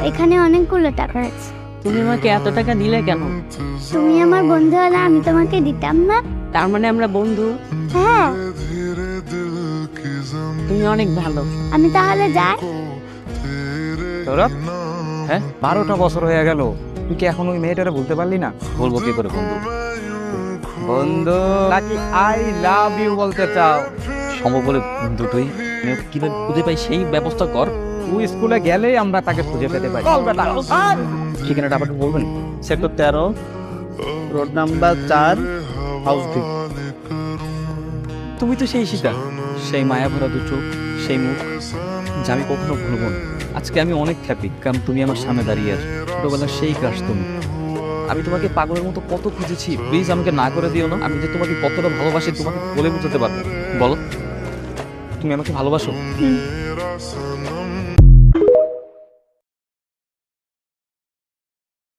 এখানে অনেকগুলো টাকা আছে। তুমি আমাকে এত টাকা দিলে কেন? তুমি আমার বন্ধু হলে আমি তোমাকে দিতাম না? তার মানে আমরা বন্ধু? হ্যাঁ। তুমি অনেক ভালো। আমি তাহলে যাই। সৌরভ, হ্যাঁ 12টা বছর হয়ে গেল, তুই কি এখন ওই মেয়েটারে বলতে পারলি না? বলবো কি করে বন্ধু? বন্ধু নাকি আই লাভ ইউ বলতে চাও? সম্ভব বলে দুটোই কিভাবে খুঁজে পাই সেই ব্যবস্থা কর। তুই স্কুলে গেলেই আমরা তাকে খুঁজে পেতে পারি। ঠিকানাটা আবার বলবেন? Sector 13, road number 4, house B. তুমি তো সেই সীতা, সেই মায়া ভরা দু চোখ, সেই মুখ যা আমি কখনো ভুলবো না। আজকে আমি অনেক হ্যাপি, কারণ তুমি আমার সামনে দাঁড়িয়ে আছো। ছোটবেলার সেই ক্রাশ তুমি। আমি তোমাকে পাগলের মতো কত খুঁজেছি, প্লিজ আমাকে না করে দিও না। আমি যে তোমাকে কতটা ভালোবাসি তোমাকে বলে বুঝতে পারবো। বলো, তুমি আমাকে ভালোবাসো?